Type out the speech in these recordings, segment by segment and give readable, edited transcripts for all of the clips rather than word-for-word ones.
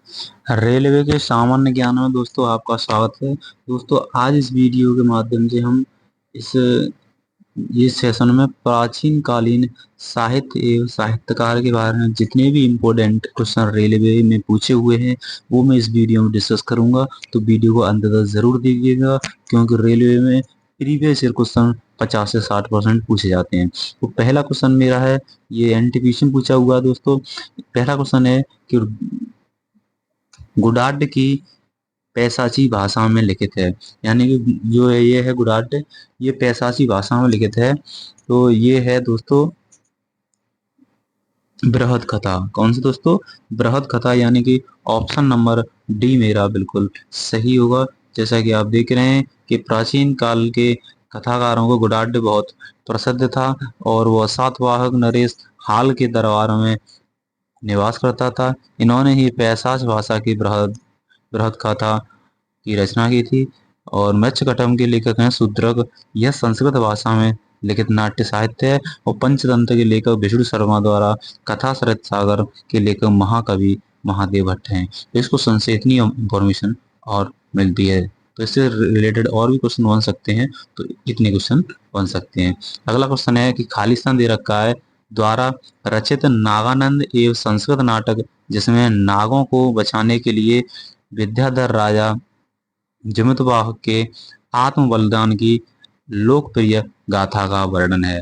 Railway के सामान्य ज्ञान में दोस्तों आपका स्वागत है। दोस्तों आज इस वीडियो के माध्यम से हम इस इस सेशन में प्राचीन कालीन साहित्य एवं साहित्यकार के बारे में जितने भी इम्पोर्टेंट क्वेश्चन रेलवे में पूछे हुए हैं वो मैं इस वीडियो में डिस्कस करूंगा। तो वीडियो को अंत तक जरूर देखिएगा क्योंकि रेलवे में प्रीवियस ईयर क्वेश्चन 50 से 60% पूछे जाते हैं। तो पहला क्वेश्चन मेरा है, ये एनटीपीसी में पूछा हुआ है दोस्तों। पहला क्वेश्चन है कि गुडार्ड की पैशाची भाषा में लिखित है, यानी कि जो है ये है गुडार्ड, ये पैशाची भाषा में लिखित है। तो ये है दोस्तों बृहद कथा। कौन सी दोस्तों? बृहद कथा, यानी कि ऑप्शन नंबर डी मेरा बिल्कुल सही होगा। जैसा कि आप देख रहे हैं कि प्राचीन काल के कथाकारों को गुडार्ड बहुत प्रसिद्ध था और वह सातवाहक नरेश हाल के दरबार में निवास करता था। इन्होंने ही पैशाच भाषा की बृहद बृहद कथा की रचना की थी। और मत्स्यकटम के लेखक हैं शूद्रक। यह संस्कृत भाषा में लिखित नाट्य साहित्य है। और पंचतंत्र के लेखक विष्णु शर्मा द्वारा कथा सरित सागर के लेखक महाकवि महादेव भट्ट हैं। तो इसको संक्षेप इतनी इंफॉर्मेशन और मिलती है। तो इससे रिलेटेड और भी क्वेश्चन बन सकते हैं, तो इतने क्वेश्चन बन सकते हैं। अगला क्वेश्चन है कि खालिस्तान दे रखा है द्वारा रचित नागानंद एवं संस्कृत नाटक जिसमें नागों को बचाने के लिए विद्याधर राजा जमितवाहक के आत्म बलिदान की लोकप्रिय गाथा का वर्णन है।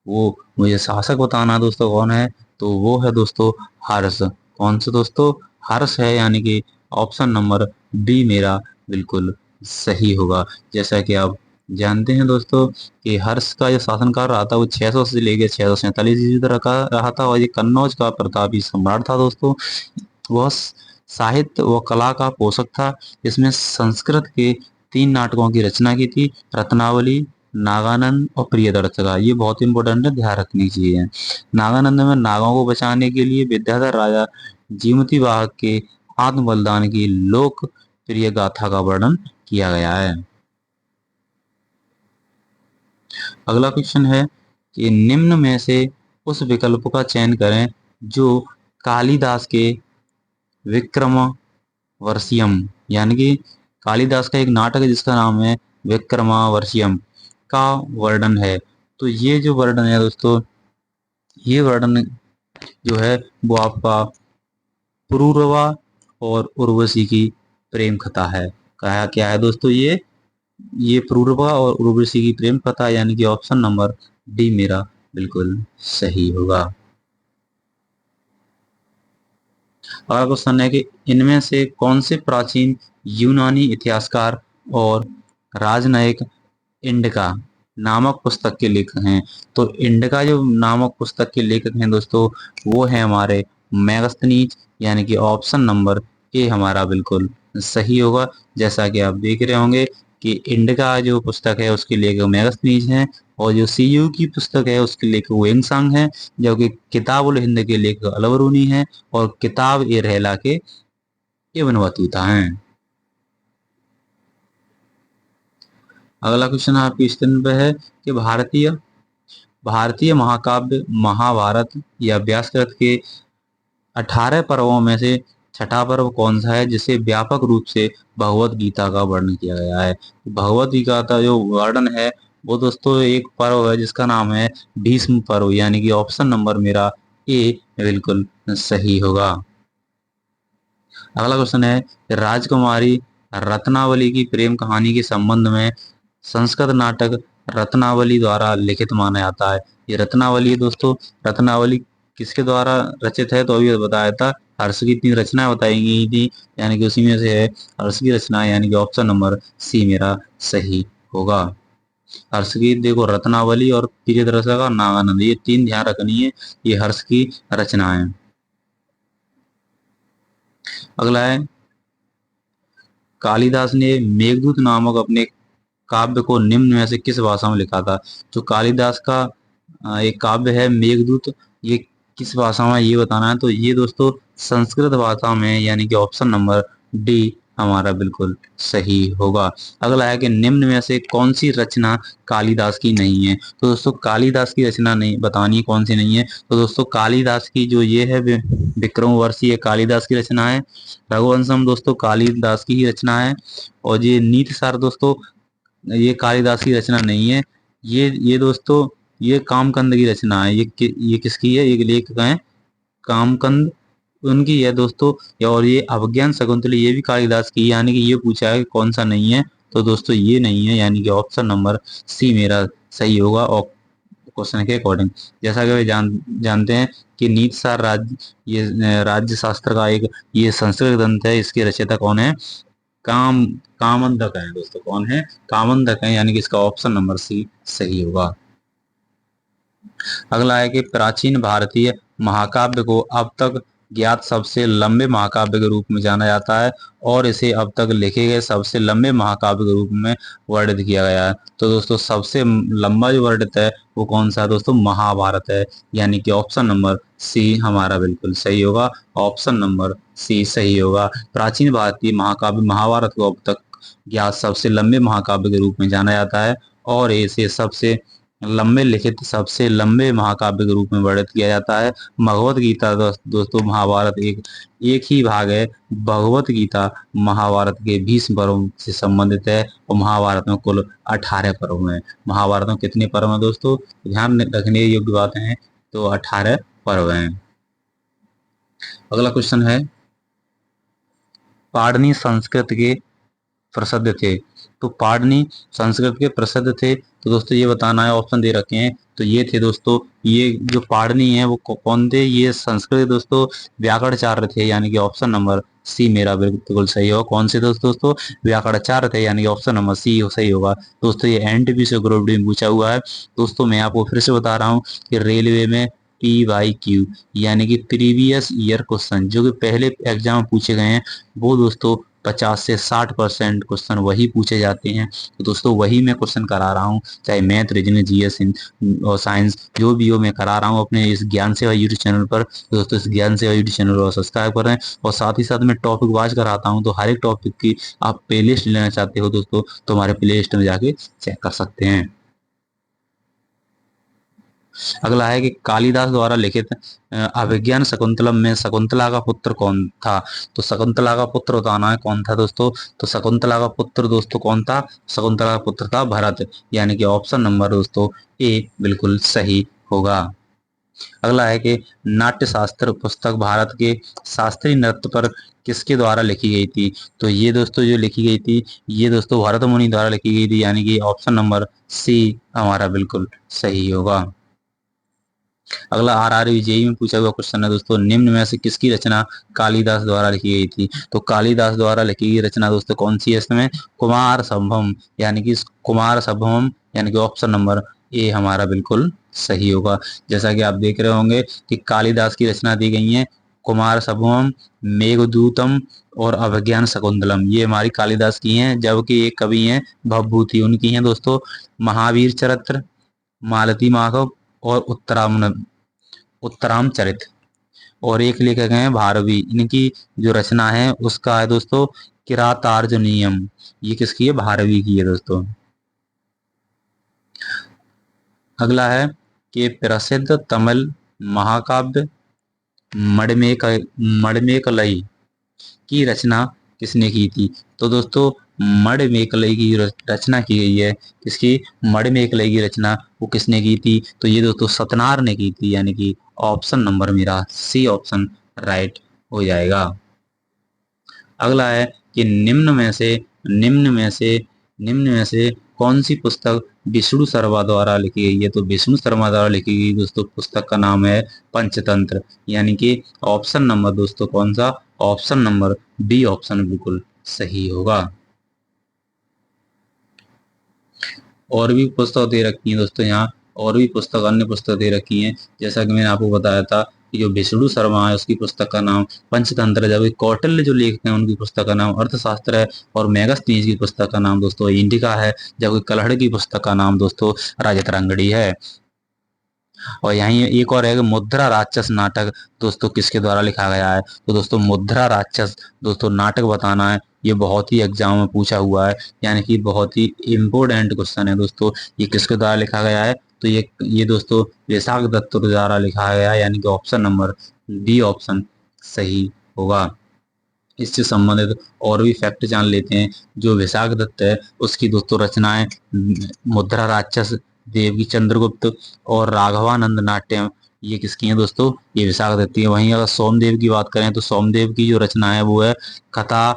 वो मुझे शासक बताना दोस्तों कौन है, तो वो है दोस्तों हर्ष। कौन से दोस्तों? हर्ष है, यानी कि ऑप्शन नंबर बी मेरा बिल्कुल सही होगा। जैसा कि आप जानते हैं दोस्तों कि हर्ष का जो शासनकाल रहा था वो 600 से लेकर 647 ईस्वी तक रहा था और ये कन्नौज का प्रतापी सम्राट था दोस्तों। वह साहित्य व कला का पोषक था। इसमें संस्कृत के 3 नाटकों की रचना की थी, रत्नावली, नागानंद और प्रियदर्शका। ये बहुत इंपॉर्टेंट है, ध्यान रखनी चाहिए। नागानंद में नागों को बचाने के लिए विद्याधर राजा जीमती वाहक के आत्म बलिदान की लोकप्रिय गाथा का वर्णन किया गया है। अगला क्वेश्चन है कि निम्न में से उस विकल्प का चयन करें जो कालिदास के विक्रम वर्षियम, यानी कि कालिदास का एक नाटक है जिसका नाम है विक्रमावर्षियम का वर्णन है। तो ये जो वर्णन है दोस्तों, ये वर्णन जो है वो आपका पुरूरवा और उर्वशी की प्रेम कथा है। कहा क्या है दोस्तों? ये पुरूरवा और उर्वशी की प्रेम कथा, यानी कि ऑप्शन नंबर डी मेरा बिल्कुल सही होगा। अगला क्वेश्चन है कि इनमें से कौन से प्राचीन यूनानी इतिहासकार और राजनयिक इंडिका नामक पुस्तक के लेखक हैं? तो इंडिका जो नामक पुस्तक के लेखक हैं दोस्तों, वो है हमारे मेगस्थनीज, यानी कि ऑप्शन नंबर ए हमारा बिल्कुल सही होगा। जैसा कि आप देख रहे होंगे कि इंडिका जो पुस्तक है उसके लेखक मेगस्थनीज हैं और जो सीयू की पुस्तक है उसके लेखक वेंगसांग हैं, जबकि किताबुल हिंद के लेखक अलबरूनी हैं और किताब ए रहला के इब्न बतूता हैं। अगला क्वेश्चन आपकी स्क्रीन पे है कि भारतीय भारतीय महाकाव्य महाभारत या व्यासकृत के 18 पर्वों में से छठा पर्व कौन सा है जिसे व्यापक रूप से भगवत गीता का वर्णन किया गया है? भगवत गीता का जो वर्णन है वो दोस्तों एक पर्व है जिसका नाम है भीष्म पर्व, यानी कि ऑप्शन नंबर मेरा ए बिल्कुल सही होगा। अगला क्वेश्चन है राजकुमारी रत्नावली की प्रेम कहानी के संबंध में संस्कृत नाटक रत्नावली द्वारा लिखित माना जाता है। ये रत्नावली दोस्तों, रत्नावली किसके द्वारा रचित है? तो अभी बताया था हर्ष की 3 रचनाएं बताई गई थी, यानी कि उसी में से है हर्ष की रचना, यानी कि ऑप्शन नंबर सी मेरा सही होगा। हर्ष की देखो रत्नावली और प्रियदर्शक और नागानंद, ये 3 ध्यान रखनी है, ये हर्ष की रचना है। अगला है कालिदास ने मेघदूत नामक अपने काव्य को निम्न में से किस भाषा में लिखा था? जो कालिदास का एक काव्य है मेघदूत, ये किस भाषा में ये बताना है। तो ये दोस्तों संस्कृत भाषा में, यानी कि ऑप्शन नंबर डी हमारा बिल्कुल सही होगा। अगला है कि निम्न में से कौन सी रचना कालिदास की नहीं है। तो दोस्तों कालिदास की रचना नहीं बतानी है कौन सी नहीं है। तो दोस्तों कालिदास की जो ये है विक्रम वर्ष, ये कालिदास की रचना है। रघुवंशम दोस्तों कालिदास की ही रचना है। और ये नीति सार दोस्तों ये कालिदास की रचना नहीं है। ये दोस्तों ये कामकंद की रचना है। ये किसकी है, ये लेखक है कामकंद, उनकी है दोस्तों। और ये अभिज्ञान शकुंतला ये भी कालिदास की है, यानी कि ये पूछा है कि कौन सा नहीं है। तो दोस्तों ये नहीं है, यानी कि ऑप्शन नंबर सी मेरा सही होगा और क्वेश्चन के अकॉर्डिंग। जैसा कि वे जानते हैं कि नीति सार राज्य शास्त्र का एक ये संस्कृत ग्रंथ है। इसके रचयिता कौन है, काम कामंदक है दोस्तों। कौन है, कामंदक है, यानी कि इसका ऑप्शन नंबर सी सही होगा। अगला है कि प्राचीन भारतीय महाकाव्य को अब तक ज्ञात सबसे लंबे महाकाव्य के रूप में जाना जाता है और इसे अब तक लिखे गए सबसे लंबे महाकाव्य के रूप में वर्णित किया गया है। तो दोस्तों सबसे लंबा जो वर्णित है वो कौन सा है दोस्तों, महाभारत है, यानी कि ऑप्शन नंबर सी हमारा बिल्कुल सही होगा। ऑप्शन नंबर सी सही होगा। प्राचीन भारतीय महाकाव्य महाभारत को अब तक ज्ञात सबसे लंबे महाकाव्य के रूप में जाना जाता है और इसे सबसे लंबे लिखित सबसे लंबे महाकाव्य के रूप में वर्णित किया जाता है। भगवत गीता दोस्तों महाभारत एक एक ही भाग है। भगवत गीता महाभारत के 20 पर्वों से संबंधित है और महाभारत में कुल 18 पर्व हैं। महाभारत में कितने पर्व हैं दोस्तों, ध्यान रखने योग्य बातें हैं। तो 18 पर्व हैं। अगला क्वेश्चन है, पाणिनि संस्कृत के प्रसिद्ध थे। तो पाणिनि संस्कृत के प्रसिद्ध थे। तो दोस्तों ये बताना है, ऑप्शन दे रखे हैं। तो ये थे दोस्तों, ये जो पाणिनि है वो कौन थे, ये संस्कृत दोस्तों व्याकरणाचार्य थे, यानी कि ऑप्शन नंबर सी मेरा बिल्कुल सही होगा। कौन से दोस्तों व्याकरणाचार्य थे, यानी कि ऑप्शन नंबर सी सही होगा। दोस्तों ये एनटीपीसी से ग्रुप डी में पूछा हुआ है। दोस्तों मैं आपको फिर से बता रहा हूँ कि रेलवे में PYQ यानी कि प्रीवियस ईयर क्वेश्चन जो कि पहले एग्जाम में पूछे गए हैं वो दोस्तों 50 से 60% क्वेश्चन वही पूछे जाते हैं। तो दोस्तों वही मैं क्वेश्चन करा रहा हूँ, चाहे मैथ, रीजनिंग, जीएस और साइंस जो भी हो मैं करा रहा हूँ अपने इस ज्ञान सेवा यूट्यूब चैनल पर। तो दोस्तों इस ज्ञान सेवा यूट्यूब चैनल को सब्सक्राइब करें और साथ ही साथ मैं टॉपिक वाइज कराता हूँ। तो हर एक टॉपिक की आप प्ले लिस्ट लेना चाहते हो दोस्तों तो हमारे प्ले लिस्ट में जाके चेक कर सकते हैं। अगला है कि कालिदास द्वारा लिखित अभिज्ञान शकुंतलम में शकुंतला का पुत्र कौन था। तो शकुंतला का पुत्र बताना है कौन था दोस्तों। तो शकुंतला का पुत्र दोस्तों कौन था, शकुंतला का पुत्र था भरत, यानी कि ऑप्शन नंबर दोस्तों ए बिल्कुल सही होगा। अगला है कि नाट्य शास्त्र पुस्तक भारत के शास्त्रीय नृत्य पर किसके द्वारा लिखी गई थी। तो ये दोस्तों जो लिखी गई थी ये दोस्तों भरत मुनि द्वारा लिखी गई थी, यानी कि ऑप्शन नंबर सी हमारा बिल्कुल सही होगा। अगला RRB जेई में पूछा हुआ क्वेश्चन है दोस्तों, निम्न में से किसकी रचना कालिदास द्वारा लिखी गई थी। तो कालिदास द्वारा लिखी गई रचना दोस्तों कौन सी है इसमें, कुमार संभवम, यानी कि कुमार संभवम, यानी कि ऑप्शन नंबर ए हमारा बिल्कुल सही होगा। जैसा कि आप देख रहे होंगे कि कालिदास की रचना दी गई है कुमार संभवम, मेघदूतम और अभिज्ञान शकुंतलम, ये हमारी कालिदास की हैं। जबकि एक कवि हैं भवभूति, उनकी हैं दोस्तों महावीर चरित्र, मालती माधव और उत्तरामचरित। और एक लेखक हैं भारवी, इनकी जो रचना है उसका है दोस्तों किरातार्जुनीयम, ये किसकी है, भारवी की है दोस्तों। अगला है कि प्रसिद्ध तमिल महाकाव्य मड़मेकलई की रचना किसने की थी। तो दोस्तों मड़मेकलई की रचना की गई है, किसकी, मड़मेकलई की रचना वो किसने की थी। तो ये दोस्तों सतनार ने की थी, यानी कि ऑप्शन नंबर मेरा सी ऑप्शन राइट हो जाएगा। अगला है कि निम्न में से कौन सी पुस्तक विष्णु शर्मा द्वारा लिखी गई है। तो विष्णु शर्मा द्वारा लिखी गई दोस्तों पुस्तक का नाम है पंचतंत्र, यानी कि ऑप्शन नंबर दोस्तों कौन सा, ऑप्शन नंबर बी ऑप्शन बिल्कुल सही होगा। और भी पुस्तक दे रखी है दोस्तों यहाँ, और भी पुस्तक अन्य पुस्तक दे रखी हैं। जैसा कि मैंने आपको बताया था कि जो विष्णु शर्मा है उसकी पुस्तक का नाम पंचतंत्र है, जबकि कौटिल्य जो लेखक हैं उनकी पुस्तक का नाम अर्थशास्त्र है, और मेगस्थनीज की पुस्तक का नाम दोस्तों इंडिका है, जबकि कलहड़ की पुस्तक का नाम दोस्तों राजतरंगिणी है। और यहीं एक और है कि मुद्रा राक्षस नाटक दोस्तों किसके द्वारा लिखा गया है। तो दोस्तों मुद्रा राक्षस दोस्तों नाटक बताना है, ये बहुत ही एग्जाम में पूछा हुआ है, यानी कि बहुत ही इम्पोर्टेंट क्वेश्चन है दोस्तों। ये किसके द्वारा लिखा गया है, तो ये दोस्तों वैशाख दत्त द्वारा लिखा गया है, यानी कि ऑप्शन नंबर डी ऑप्शन सही होगा। इससे संबंधित और भी फैक्ट जान लेते हैं। जो वैशाख दत्त है उसकी दोस्तों रचनाएं मुद्रा राक्षस, देवकी चंद्रगुप्त और राघवानंद नाट्यम, ये किसकी हैं दोस्तों, ये वैशाख दत्त की है। वहीं अगर सोमदेव की बात करें तो सोमदेव की जो रचना है वो है कथा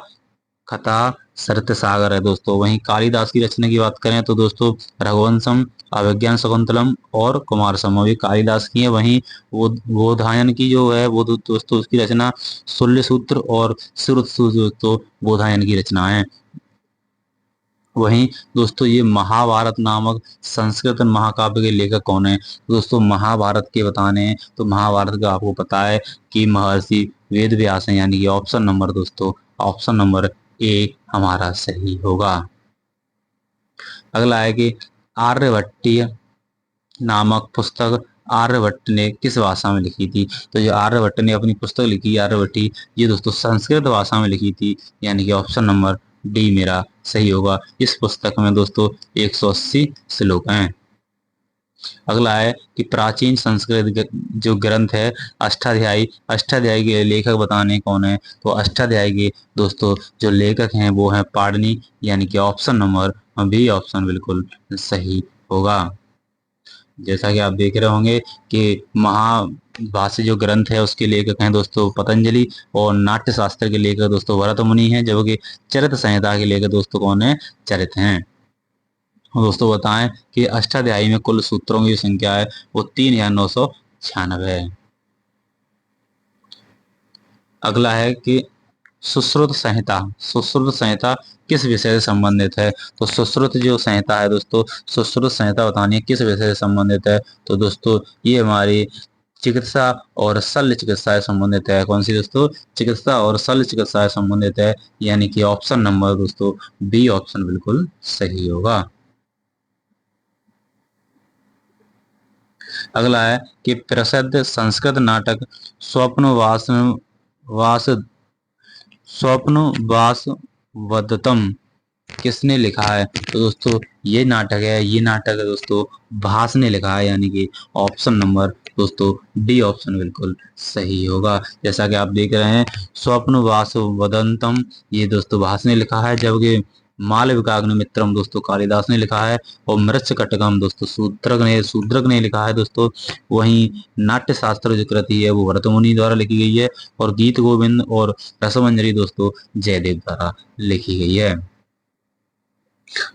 कथा सरित सागर है दोस्तों। वहीं कालिदास की रचना की बात करें तो दोस्तों रघुवंशम, अभिज्ञान शाकुंतलम और कुमार संभव, ये कालिदास की है। वहीं वो बोधायन की जो है वो दोस्तों उसकी रचना शल्य सूत्र और श्रुत सूत्र दोस्तों बोधायन की रचना है। वहीं दोस्तों ये महाभारत नामक संस्कृत महाकाव्य के लेखक कौन है, तो दोस्तों महाभारत के बताने हैं तो महाभारत का आपको पता है कि महर्षि वेद व्यास हैं, यानी कि ऑप्शन नंबर दोस्तों ऑप्शन नंबर ए हमारा सही होगा। अगला है कि आर्यभट्टीय नामक पुस्तक आर्यभट्ट ने किस भाषा में लिखी थी। तो जो आर्यभट्ट ने अपनी पुस्तक लिखी आर्यभट्टी, ये दोस्तों संस्कृत भाषा में लिखी थी, यानी कि ऑप्शन नंबर डी मेरा सही होगा। इस पुस्तक में दोस्तों 180 श्लोक हैं। अगला है कि प्राचीन संस्कृत जो ग्रंथ है अष्टाध्यायी, अष्टाध्यायी के लेखक बताने कौन है, तो अष्टाध्यायी के दोस्तों जो लेखक हैं वो हैं पाणिनि, यानी कि ऑप्शन नंबर बी ऑप्शन बिल्कुल सही होगा। जैसा कि आप देख रहे होंगे कि महाभाष्य जो ग्रंथ है उसके लेखक हैं दोस्तों पतंजलि, और नाट्य शास्त्र के लेखक दोस्तों भरत मुनि हैं, जबकि चरित संहिता के लेखक दोस्तों कौन है, चरित हैं। और दोस्तों बताएं कि अष्टाध्यायी में कुल सूत्रों की संख्या है वो 3996 है। अगला है कि सुश्रुत संहिता, सुश्रुत संहिता किस विषय से संबंधित है, तो सुश्रुत जो संहिता है दोस्तों, सुश्रुत संहिता बतानी है किस विषय से संबंधित है, तो दोस्तों ये हमारी चिकित्सा और शल्य चिकित्सा से संबंधित है। कौन सी दोस्तों, चिकित्सा और शल्य चिकित्सा से संबंधित है, यानी कि ऑप्शन नंबर दोस्तों बी ऑप्शन बिल्कुल सही होगा। अगला है कि प्रसिद्ध संस्कृत नाटक स्वप्न वास स्वप्न वासवदत्तम किसने लिखा है, तो दोस्तों ये नाटक है दोस्तों भास ने लिखा है, यानी कि ऑप्शन नंबर दोस्तों डी ऑप्शन बिल्कुल सही होगा। जैसा कि आप देख रहे हैं स्वप्न वासवदंतम ये दोस्तों भास ने लिखा है, जबकि मालविकाग्निमित्रम दोस्तों कालिदास ने लिखा है, और मृच्छकटकम दोस्तों शूद्रक ने लिखा है दोस्तों। वहीं नाट्य शास्त्र जो कृति है वो भरतमुनि द्वारा लिखी गई है, और गीत गोविंद और रसमंजरी दोस्तों जयदेव द्वारा लिखी गई है।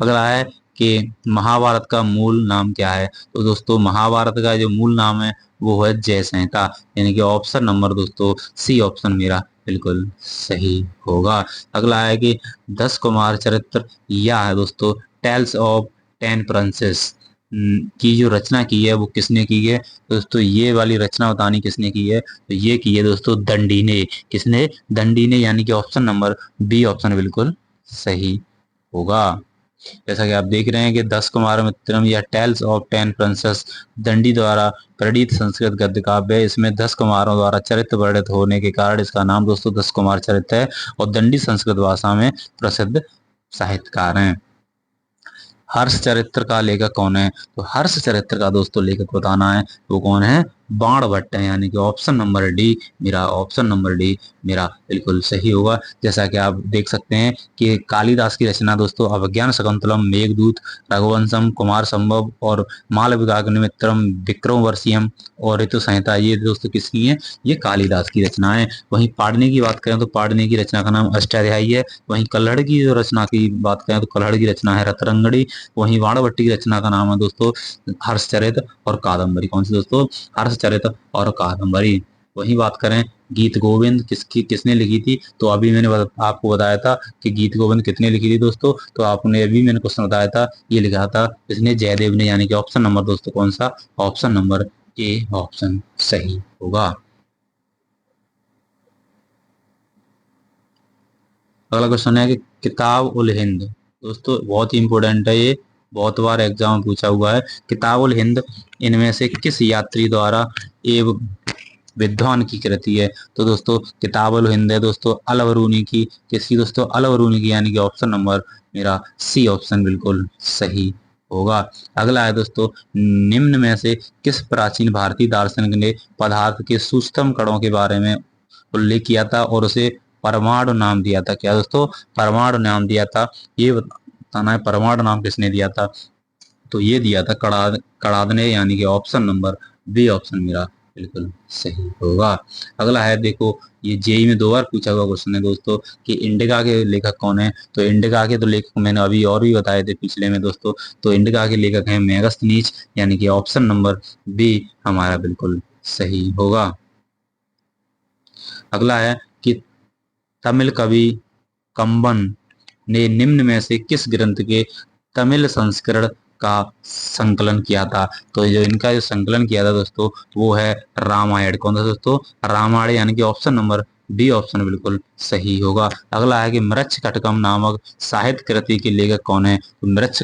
अगला है कि महाभारत का मूल नाम क्या है, तो दोस्तों महाभारत का जो मूल नाम है वो है जय संहिता, यानी कि ऑप्शन नंबर दोस्तों सी ऑप्शन मेरा बिल्कुल सही होगा। अगला है कि 10 कुमार चरित्र या है दोस्तों टेल्स ऑफ 10 प्रिंसेस की जो रचना की है वो किसने की है, दोस्तों ये वाली रचना बतानी किसने की है, तो ये की है दोस्तों दंडी ने। किसने, दंडी ने, यानी कि ऑप्शन नंबर बी ऑप्शन बिल्कुल सही होगा। जैसा कि आप देख रहे हैं कि 10 कुमार मित्रम या टेल्स ऑफ 10 प्रिंसेस दंडी द्वारा प्रणीत संस्कृत गद्य काव्य है। इसमें 10 कुमारों द्वारा चरित्र वर्णित होने के कारण इसका नाम दोस्तों 10 कुमार चरित्र है, और दंडी संस्कृत भाषा में प्रसिद्ध साहित्यकार हैं। हर्ष चरित्र का लेखक कौन है, तो हर्ष चरित्र का दोस्तों लेखक बताना है वो कौन है, बाण भट्ट है, यानी कि ऑप्शन नंबर डी मेरा ऑप्शन नंबर डी मेरा बिल्कुल सही होगा। जैसा कि आप देख सकते हैं कि कालिदास की रचना दोस्तों अभिज्ञान शाकुंतलम, मेघदूत, रघुवंशम, कुमार संभव और मालविकाग्निमित्रम, विक्रमोर्वशीयम और ऋतु संहिता ये दोस्तों किसकी है, ये कालिदास की रचना है। वहीं पाणिनि की बात करें तो पाणिनि की रचना का नाम अष्टाध्यायी है। वहीं कल्हड़ की जो रचना की बात करें तो कल्हड़ की रचना है रतरंगड़ी। वहीं वाणभट्टी की रचना का नाम है दोस्तों हर्षचरित और कादम्बरी। कौन सी दोस्तों, हर्षचरित और कादम्बरी। वहीं बात करें गीत गोविंद किसने लिखी थी, तो अभी मैंने आपको बताया था कि गीत गोविंद कितने लिखी थी दोस्तों, तो आपने अभी मैंने क्वेश्चन बताया था ये लिखा था इसने जयदेव ने, यानी कि ऑप्शन नंबर दोस्तों कौन सा, ऑप्शन नंबर ए ऑप्शन सही होगा। अगला क्वेश्चन है कि किताब उल हिंद दोस्तों बहुत ही इंपॉर्टेंट है ये, बहुत बार एग्जाम में पूछा हुआ है। किताबुल हिंद इनमें से किस यात्री द्वारा एवं विद्वान की कृति है? तो दोस्तों किताबुल हिंद है दोस्तों अलबरूनी की, किसकी दोस्तों? अलबरूनी की, यानी कि ऑप्शन नंबर मेरा सी ऑप्शन बिल्कुल सही होगा। अगला है दोस्तों, निम्न में से किस प्राचीन भारतीय दार्शनिक ने पदार्थ के सूक्ष्म कणों के बारे में उल्लेख किया था और उसे परमाणु नाम दिया था? क्या दोस्तों? परमाणु नाम दिया था। ये बताना है परमाणु नाम किसने दिया था। तो ये दिया था कड़ाद ने, यानी कि ऑप्शन नंबर बी ऑप्शन मेरा बिल्कुल सही होगा। अगला है देखो, ये जेई में 2 बार पूछा हुआ क्वेश्चन है दोस्तों कि इंडिका के लेखक कौन है? तो इंडिका के तो लेखक मैंने अभी और भी बताए थे पिछले में दोस्तों। तो इंडिका के लेखक हैं मेगास्थनीज, यानी कि ऑप्शन नंबर बी हमारा बिल्कुल सही होगा। अगला है कि तमिल कवि कंबन ने निम्न में से किस ग्रंथ के तमिल संस्करण का संकलन किया था? तो जो इनका जो संकलन किया था दोस्तों वो है रामायण। कौन सा दोस्तों? रामायण, यानी कि ऑप्शन नंबर बी ऑप्शन बिल्कुल सही होगा। अगला है कि मृच्छ कटकम नामक साहित्य कृति के लेखक कौन है? तो मृच्छ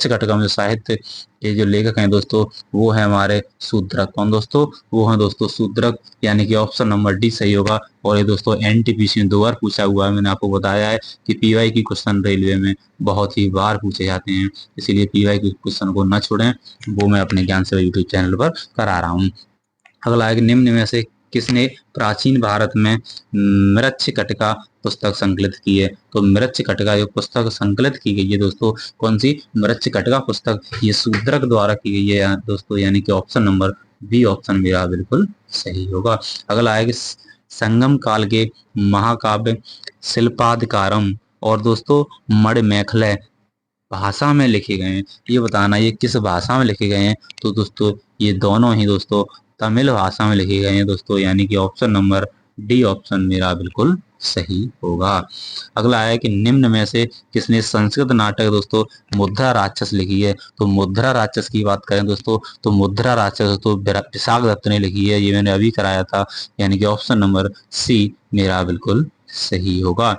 कटकम जो साहित्य के जो लेखक हैं दोस्तों वो है हमारे शूद्रक। कौन दोस्तों? वो है दोस्तों शूद्रक, यानी कि ऑप्शन नंबर डी सही होगा। और ये दोस्तों एनटीपीसी में 2 बार पूछा हुआ है, मैंने आपको बताया है कि पीवाई की क्वेश्चन रेलवे में बहुत ही बार पूछे जाते हैं, इसीलिए पीवाई के क्वेश्चन को न छोड़ें, वो मैं अपने ज्ञान सेवा यूट्यूब चैनल पर करा रहा हूँ। अगला है कि निम्न में से किसने प्राचीन भारत में मृच्छकटिका पुस्तक संकलित की है? तो मृच्छकटिका जो पुस्तक संकलित की गई है दोस्तों, कौन सी? मृच्छकटिका पुस्तक, ये शूद्रक द्वारा की गई है दोस्तों, यानी कि ऑप्शन नंबर बी ऑप्शन मेरा बिल्कुल सही होगा। अगला है कि संगम काल के महाकाव्य शिल्पाधिकारम और दोस्तों मणिमेखले भाषा में लिखे गए हैं, ये बताना ये किस भाषा में लिखे गए हैं? तो दोस्तों ये दोनों ही दोस्तों तमिल भाषा में लिखे गए हैं दोस्तों, यानी कि ऑप्शन नंबर डी ऑप्शन मेरा बिल्कुल सही होगा। अगला है कि निम्न में से किसने संस्कृत नाटक दोस्तों मुद्रा राक्षस लिखी है? तो मुद्रा राक्षस की बात करें दोस्तों तो मुद्रा राक्षस दोस्तों विशाख दत्त ने लिखी है, ये मैंने अभी कराया था, यानी कि ऑप्शन नंबर सी मेरा बिल्कुल सही होगा।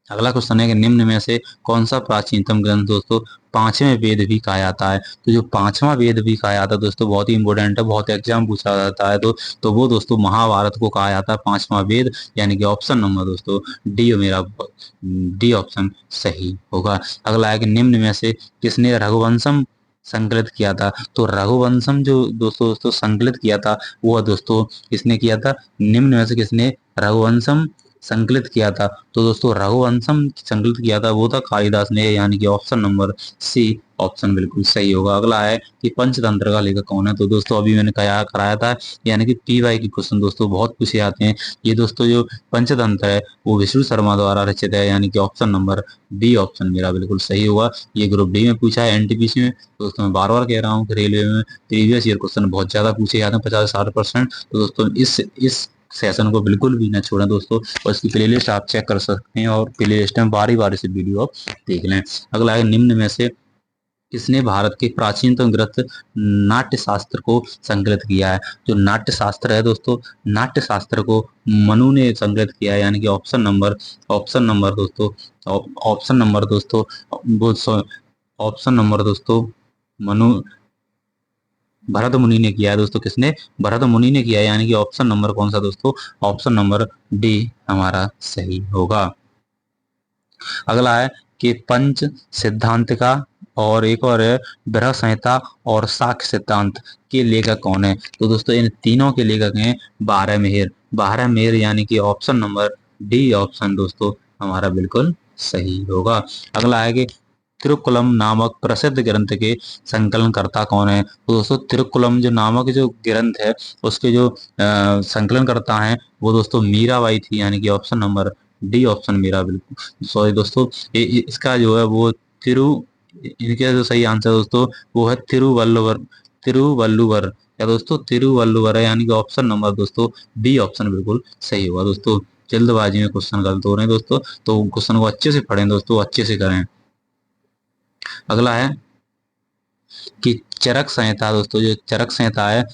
अगला क्वेश्चन है कि निम्न में से कौन सा प्राचीनतम ग्रंथ दोस्तों पांचवें वेद भी कहा जाता है? तो जो पांचवा वेद भी कहा जाता है दोस्तों बहुत ही इंपॉर्टेंट है, बहुत एग्जाम पूछा जाता है, तो वो दोस्तों महाभारत को कहा जाता है पांचवा वेद, यानी कि ऑप्शन नंबर दोस्तों डी मेरा डी ऑप्शन सही होगा। अगला है कि निम्न में से किसने रघुवंशम संकलित किया था? तो रघुवंशम जो दोस्तों संकलित किया था वो दोस्तों किसने किया था? निम्न में से किसने रघुवंशम संकलित किया था? तो दोस्तों रघुवंशम संकलित किया था वो था कालिदास ने, यानी कि ऑप्शन नंबर सी ऑप्शन बिल्कुल सही होगा। अगला है कि पंचतंत्र का लेखक कौन है? तो दोस्तों अभी मैंने कराया था, यानी कि पीवाई की क्वेश्चन दोस्तों बहुत पूछे जाते हैं। ये दोस्तों जो पंचतंत्र है वो विष्णु शर्मा द्वारा रचित है, यानी कि ऑप्शन नंबर बी ऑप्शन मेरा बिल्कुल सही होगा। ये ग्रुप डी में पूछा है, एनटीपीसी में। दोस्तों मैं बार बार कह रहा हूँ कि रेलवे में प्रीवियस ईयर क्वेश्चन बहुत ज्यादा पूछे जाते हैं, 50 से 60%। तो दोस्तों इस सेशन को बिल्कुल भी ना छोड़ें दोस्तों, और इसकी प्लेलिस्ट आप चेक कर सकते हैं और प्लेलिस्ट में बारी बारी से वीडियो आप देख लें। अगला है निम्न में से किसने भारत के प्राचीनतम ग्रंथ नाट्य शास्त्र को संकलित किया है? जो नाट्य शास्त्र है दोस्तों, नाट्य शास्त्र को मनु ने संकलित किया है, यानी कि ऑप्शन नंबर दोस्तों ऑप्शन नंबर दोस्तों वो ऑप्शन नंबर दोस्तों मनु भरत मुनि ने किया है दोस्तों। किसने? भरत मुनि ने किया है, यानी कि ऑप्शन नंबर कौन सा दोस्तों? ऑप्शन नंबर डी हमारा सही होगा। अगला है कि पंच सिद्धांत का और एक और है बृहत संहिता और साक्ष्य सिद्धांत के लेखक कौन है? तो दोस्तों इन तीनों के लेखक हैं बारह मेहर, यानी कि ऑप्शन नंबर डी ऑप्शन दोस्तों हमारा बिल्कुल सही होगा। अगला है कि तिरुकुलम नामक प्रसिद्ध ग्रंथ के संकलनकर्ता कौन है? तो दोस्तों तिरुकुलम जो नामक जो ग्रंथ है उसके जो संकलनकर्ता हैं वो दोस्तों मीराबाई थी, यानी कि ऑप्शन नंबर डी ऑप्शन मेरा बिल्कुल सॉरी दोस्तों इसका जो है वो इनका जो सही आंसर दोस्तों वो है तिरुवल्लुवर या दोस्तों तिरुवल्लुवर है, यानी कि ऑप्शन नंबर दोस्तों बी ऑप्शन बिल्कुल सही होगा। दोस्तों जल्दबाजी में क्वेश्चन गलत हो रहे हैं दोस्तों, तो क्वेश्चन को अच्छे से पढ़ें दोस्तों, अच्छे से करें। अगला है कि चरक संहिता दोस्तों, जो चरक संहिता है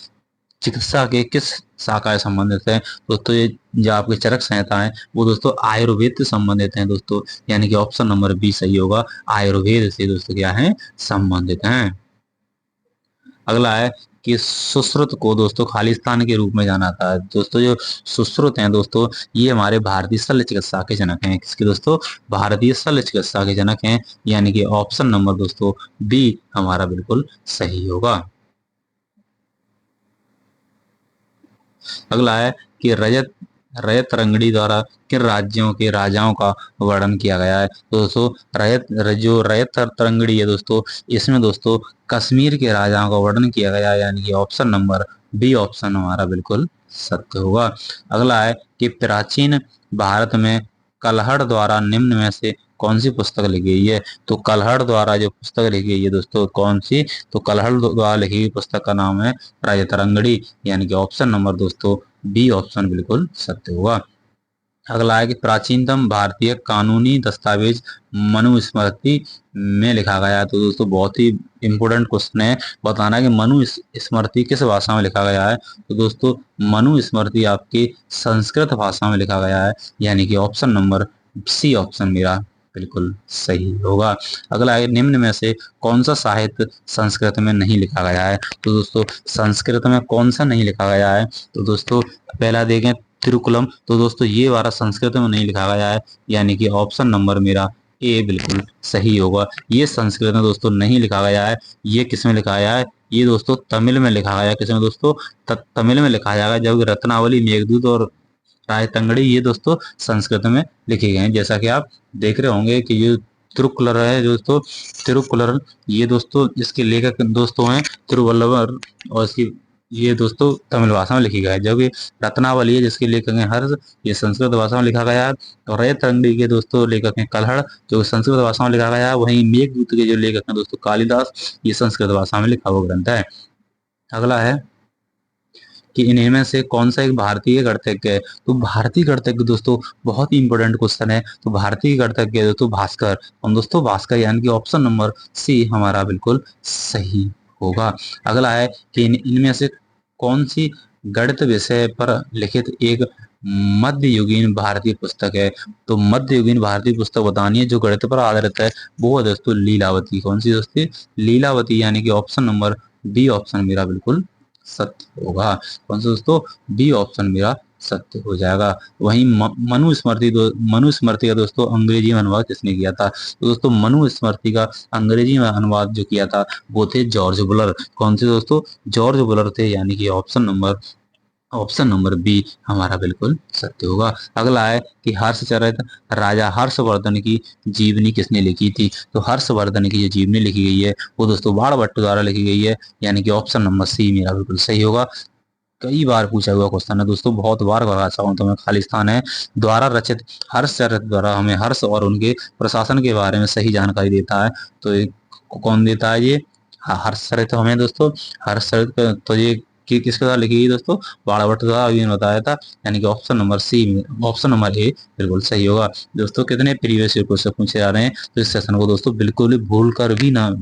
चिकित्सा के किस शाखा से संबंधित है दोस्तों? ये जो आपके चरक संहिता है वो दोस्तों आयुर्वेद से संबंधित है दोस्तों, यानी कि ऑप्शन नंबर बी सही होगा, आयुर्वेद से दोस्तों क्या है, संबंधित हैं। अगला है कि सुश्रुत को दोस्तों खालिस्तान के रूप में जाना था है दोस्तों। जो सुश्रुत हैं दोस्तों, ये हमारे भारतीय शल्य चिकित्सा के जनक हैं। किसके दोस्तों? भारतीय शल्य चिकित्सा के जनक हैं, यानी कि ऑप्शन नंबर दोस्तों बी हमारा बिल्कुल सही होगा। अगला है कि रजत रजत रंगड़ी द्वारा किन राज्यों के राजाओं का वर्णन किया गया है? तो दोस्तों जो रजत तरंगड़ी है दोस्तों, इसमें दोस्तों कश्मीर के राजाओं का वर्णन किया गया है, यानी कि ऑप्शन नंबर बी ऑप्शन हमारा बिल्कुल सत्य होगा। अगला है कि प्राचीन भारत में कल्हड़ द्वारा निम्न में से कौन सी पुस्तक लिखी गई है? तो कल्हड़ द्वारा जो पुस्तक लिखी गई है दोस्तों कौन सी? तो कल्हड़ द्वारा लिखी गई पुस्तक का नाम है रजतरंगड़ी, यानी कि ऑप्शन नंबर दोस्तों बी ऑप्शन बिल्कुल सत्य होगा। अगला है कि प्राचीनतम भारतीय कानूनी दस्तावेज मनुस्मृति में लिखा गया है। तो दोस्तों बहुत ही इंपोर्टेंट क्वेश्चन है, बताना कि मनुस्मृति किस भाषा में लिखा गया है? तो दोस्तों मनुस्मृति आपकी संस्कृत भाषा में लिखा गया है, यानी कि ऑप्शन नंबर सी ऑप्शन मेरा बिल्कुल सही होगा। अगला है निम्न में से कौन सा साहित्य संस्कृत में नहीं लिखा गया है? तो दोस्तों संस्कृत में कौन सा नहीं लिखा गया है? तो दोस्तों पहला देखें तिरुकुलम, तो दोस्तों ये वाला संस्कृत में नहीं लिखा गया है, यानी कि ऑप्शन नंबर मेरा ए बिल्कुल सही होगा। ये संस्कृत में दोस्तों नहीं लिखा गया है, ये किस में लिखा गया है? ये दोस्तों तमिल में लिखा गया है। किसमें दोस्तों? तमिल में लिखा जाएगा, जबकि रत्नावली, मेघदूत और रायतंगड़ी ये दोस्तों संस्कृत में लिखे गए हैं। जैसा कि आप देख रहे होंगे कि ये तिरुक्कुलर है दोस्तों, तिरुक्कुलर ये दोस्तों इसके लेखक दोस्तों हैं तिरुवल्लवर, और इसकी ये दोस्तों तमिल भाषा में लिखी गया है। जब ये रत्नावली है जिसके लेखक हैं हर्ष, ये संस्कृत भाषा में लिखा गया है। और रैतरंगड़ी के दोस्तों लेखक हैं कल्हड़, जो संस्कृत भाषा में लिखा गया है। वहीं मेघदूत के जो लेखक हैं दोस्तों कालिदास, ये संस्कृत भाषा में लिखा हुआ ग्रंथ है। अगला है कि इनमें से कौन सा एक भारतीय गणितज्ञ है? तो भारतीय गणितज्ञ दोस्तों बहुत ही इंपॉर्टेंट क्वेश्चन है। तो भारतीय गणितज्ञ दोस्तों भास्कर, हम दोस्तों भास्कर, यानी कि ऑप्शन नंबर सी हमारा बिल्कुल सही होगा। अगला है कि इनमें से कौन सी गणित विषय पर लिखित एक मध्ययुगीन भारतीय पुस्तक है? तो मध्ययुगीन भारतीय पुस्तक बतानी है जो गणित पर आधारित है, वो है दोस्तों लीलावती। कौन सी दोस्तों? लीलावती, यानी कि ऑप्शन नंबर बी ऑप्शन मेरा बिल्कुल सत्य होगा। कौन सा दोस्तों? बी ऑप्शन मेरा सत्य हो जाएगा। वहीं मनुस्मृति का दोस्तों अंग्रेजी में अनुवाद किसने किया था? तो दोस्तों मनुस्मृति का अंग्रेजी में अनुवाद जो किया था वो थे जॉर्ज बुलर। कौन से दोस्तों? जॉर्ज बुलर थे, यानी कि ऑप्शन नंबर बी हमारा बिल्कुल सत्य होगा। अगला है कि हर्षचरित राजा हर्षवर्धन की जीवनी किसने लिखी थी? तो हर्षवर्धन की जो जीवनी लिखी गई है वो दोस्तों बाणभट्ट द्वारा लिखी गई है, यानी कि ऑप्शन नंबर सी मेरा बिल्कुल सही होगा। कई बार पूछा हुआ क्वेश्चन है दोस्तों, बहुत बार कहा चाहूँ तो मैं खालिस्तान है द्वारा रचित हर्षचरित द्वारा हमें हर्ष और उनके प्रशासन के बारे में सही जानकारी देता है। तो ये कौन देता है ये? हर्षचरित हमें दोस्तों, हर्षचरित तो ये किसके द्वारा लिखी गई दोस्तों? बाणभट्ट द्वारा अभी बताया था, यानी कि option number C option number A बिल्कुल सही होगा। दोस्तों कितने प्रीवियस क्वेश्चन पूछे जा रहे हैं, तो इस सेशन को दोस्तों बिल्कुल भी भूल कर भी ना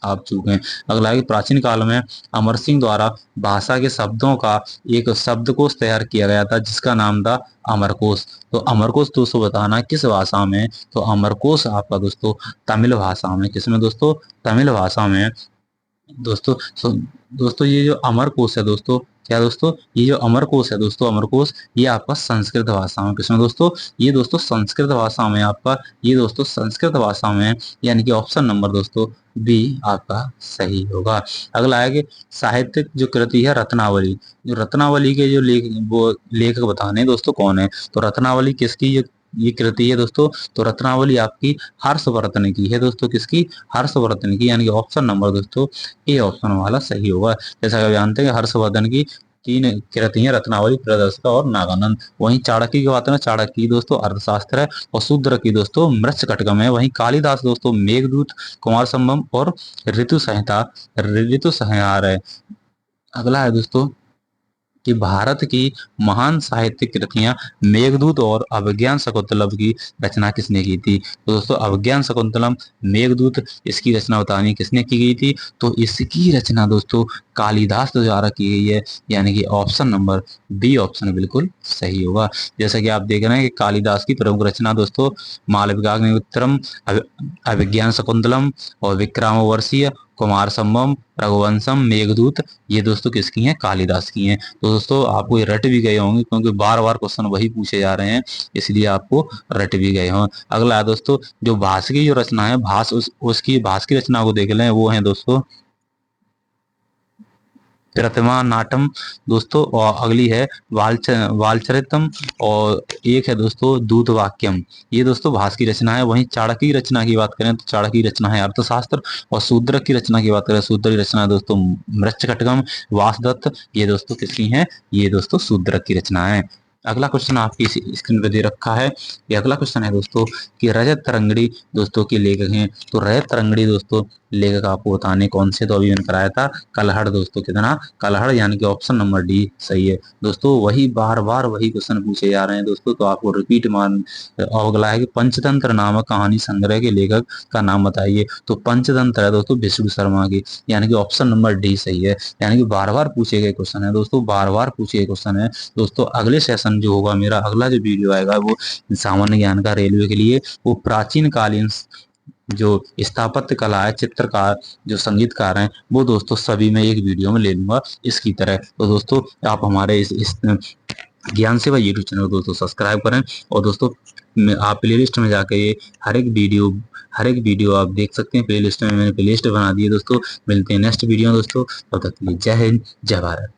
आप चूके हैं। अगला है कि प्राचीन काल में अमर सिंह द्वारा भाषा के शब्दों का एक शब्दकोश तैयार किया गया था जिसका नाम था अमरकोश। तो अमरकोश दोस्तों बताना किस भाषा में? तो अमरकोश आपका दोस्तों तमिल भाषा में। किसमें दोस्तों? तमिल भाषा में दोस्तों। दोस्तों ये जो अमरकोश है दोस्तों, क्या दोस्तों? ये जो अमरकोश है दोस्तों, अमरकोश ये आपका संस्कृत भाषा में। किसमें दोस्तों? ये दोस्तों संस्कृत भाषा में आपका, ये दोस्तों संस्कृत भाषा में, यानी कि ऑप्शन नंबर दोस्तों बी आपका सही होगा। अगला है कि साहित्यिक जो कृति है रत्नावली, जो रत्नावली के जो लेखक बताने दोस्तों कौन है? तो रत्नावली किसकी ये कृति है दोस्तों? तो रत्नावली आपकी हर्षवर्धन की है दोस्तों। किसकी? हर्षवर्धन की, यानी कि ऑप्शन नंबर दोस्तों ए ऑप्शन वाला सही होगा। जैसा कि आप जानते हैं कि हर्षवर्धन की तीन कृतियां रत्नावली, प्रियदर्शिका और नागानंद। वहीं चाणक्य की बात है, चाणक्य की दोस्तों अर्थशास्त्र है, और शूद्र की दोस्तों मृच्छकटकम है। वहीं कालिदास दोस्तों मेघदूत, कुमार संभव और ऋतु संहार है। अगला है दोस्तों कि भारत की महान साहित्यिक कृतियां मेघदूत और अभिज्ञान शकुंतलम की रचना किसने की थी। तो दोस्तों अभिज्ञान शकुंतलम, मेघदूत, इसकी रचना बतानी किसने की गई थी। तो इसकी रचना दोस्तों कालिदास द्वारा की गई है, यानी कि ऑप्शन नंबर बी ऑप्शन बिल्कुल सही होगा। जैसा कि आप देख रहे हैं कि कालिदास की प्रमुख रचना दोस्तों मालविकाग्निमित्रम, अभिज्ञान शकुंतलम और विक्रमावर्षीय, कुमार संभव, रघुवंशम, मेघदूत, ये दोस्तों किसकी हैं, कालिदास की हैं। तो दोस्तों आपको ये रट भी गए होंगे क्योंकि बार बार क्वेश्चन वही पूछे जा रहे हैं, इसलिए आपको रट भी गए हों। अगला है दोस्तों जो भास की जो रचना है, भास उसकी भास की रचना को देख लें, वो है दोस्तों प्रतिमा नाटम दोस्तों, और अगली है वालचरितम, और एक है दोस्तों दूत वाक्यम। ये दोस्तों भास की रचना है। वहीं चाणक्य की रचना की बात करें तो चाणक्य की रचना है अर्थशास्त्र, और शूद्रक की रचना की बात करें, शूद्र की रचना है दोस्तों मृच्छकटकम, वासदत्त, ये दोस्तों किसकी हैं, ये दोस्तों शूद्रक की रचना है। अगला क्वेश्चन आपकी स्क्रीन पर दे रखा है। ये अगला क्वेश्चन है दोस्तों कि रजत तरंगड़ी दोस्तों के लेखक हैं। तो रजत तरंगड़ी दोस्तों लेखक आपको बताने कौन से, तो अभी मैंने कराया था कलहड़ दोस्तों, कितना कलहड़, यानी कि ऑप्शन नंबर डी सही है। दोस्तों वही बार बार वही क्वेश्चन पूछे जा रहे हैं दोस्तों, तो आपको रिपीट मान। और अगला है कि पंचतंत्र नामक कहानी संग्रह के लेखक का नाम बताइए। तो पंचतंत्र है दोस्तों विष्णु शर्मा की, यानी कि ऑप्शन नंबर डी सही है। यानी कि बार बार पूछे गए क्वेश्चन है दोस्तों, बार बार पूछे गए क्वेश्चन है दोस्तों। अगले सेशन जो होगा मेरा, अगला जो वीडियो आएगा वो सामान्य ज्ञान का रेलवे के लिए, वो प्राचीन कालीन जो स्थापत्य कला है, चित्रकार, जो संगीतकार हैं, वो दोस्तों सभी मैं एक वीडियो में ले लूंगा इसकी तरह। तो दोस्तों आप हमारे इस ज्ञान सेवा यूट्यूब चैनल को दोस्तों सब्सक्राइब करें, और दोस्तों आप प्लेलिस्ट में जाकर ये हर एक वीडियो आप देख सकते हैं। प्लेलिस्ट में मैंने प्लेलिस्ट बना दी है दोस्तों। मिलते हैं नेक्स्ट वीडियो में दोस्तों, तब तक के लिए जय हिंद, जय भारत।